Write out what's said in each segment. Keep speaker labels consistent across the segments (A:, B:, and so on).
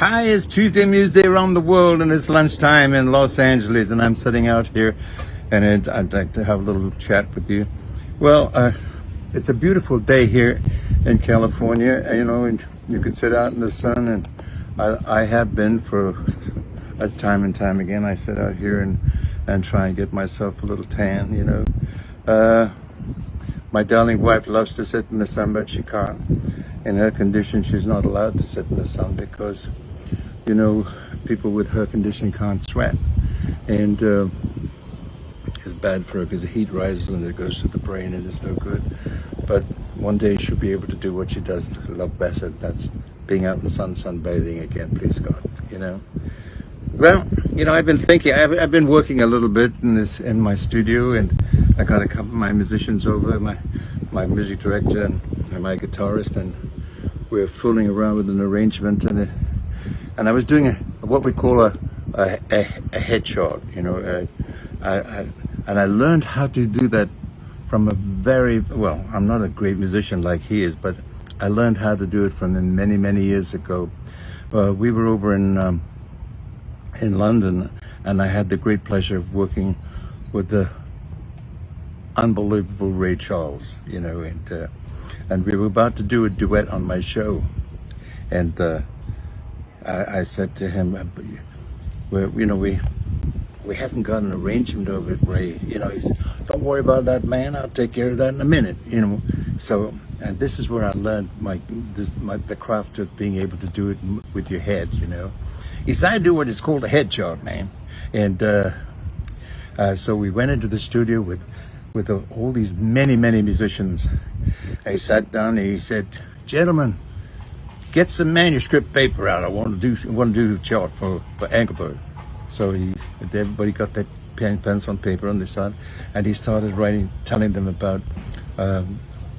A: Hi, it's Tuesday Museday around the world, and it's lunchtime in Los Angeles, and I'm sitting out here, and I'd like to have a little chat with you. Well, it's a beautiful day here in California, and you can sit out in the sun, and I have been for a time and time again. I sit out here and try and get myself a little tan, My darling wife loves to sit in the sun, but she can't. In her condition, she's not allowed to sit in the sun because, people with her condition can't sweat. And it's bad for her because the heat rises and it goes to the brain and it's no good. But one day she'll be able to do what she does love best, and that's being out in the sun, sunbathing again, please God, Well, I've been thinking, I've been working a little bit in my studio, and I got a couple of my musicians over, my music director and my guitarist, and we're fooling around with an arrangement, and I was doing what we call a headshot, and I learned how to do that from I'm not a great musician like he is, but I learned how to do it from many, many years ago. We were over in London, and I had the great pleasure of working with the unbelievable Ray Charles, and we were about to do a duet on my show, and I said to him, we haven't got an arrangement of it, Ray. He said, don't worry about that, man. I'll take care of that in a minute. So, and this is where I learned the craft of being able to do it with your head. He said, I do what is called a headshot, man. And so we went into the studio with all these many musicians. I sat down and he said, gentlemen, get some manuscript paper out. I want to do a chart for Engelbert. So everybody got their pens on paper on this side, and he started writing, telling them about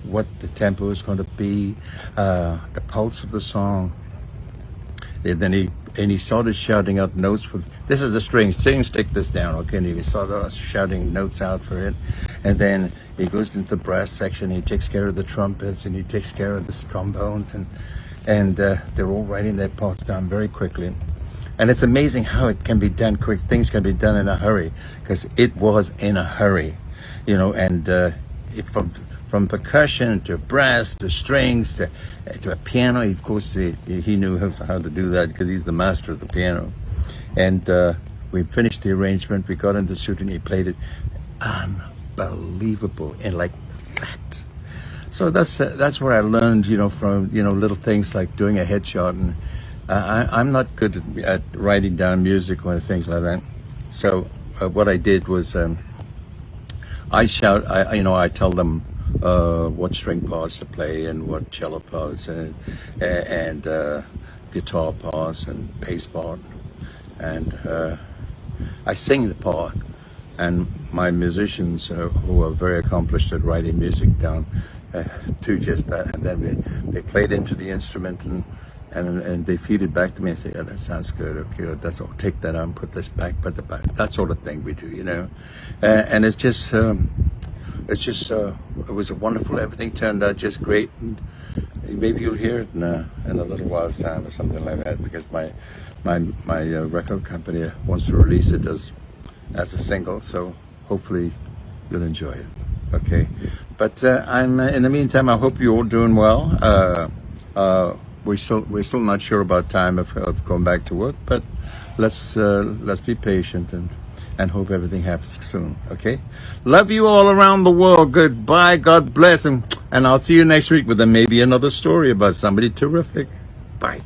A: what the tempo is going to be, the pulse of the song. And then he started shouting out notes for, this is the strings, stick this down, okay? And he started shouting notes out for it. And then he goes into the brass section, he takes care of the trumpets, and he takes care of the trombones, and they're all writing their parts down very quickly. And it's amazing how it can be done quick. Things can be done in a hurry, because it was in a hurry, and from percussion to brass to strings to a piano. Of course, he knew how to do that because he's the master of the piano. And we finished the arrangement. We got in the studio and he played it unbelievable and like that. So that's where I learned, from little things like doing a headshot. And I'm not good at writing down music or things like that. So what I did was I tell them what string parts to play and what cello parts and guitar parts and bass part, and I sing the part, and my musicians who are very accomplished at writing music down do just that, and then they play it into the instrument and they feed it back to me and say, oh, that sounds good, okay, that's all, take that out and put this back, put the back, that sort of thing we do, and it's just it was wonderful. Everything turned out just great, and maybe you'll hear it in a little while's time or something like that, because my record company wants to release it as a single, so hopefully you'll enjoy it. Okay, but I'm in the meantime, I hope you're all doing well. We're still not sure about time of going back to work, but let's be patient and hope everything happens soon, okay? Love you all around the world. Goodbye. God bless. And I'll see you next week with maybe another story about somebody terrific. Bye.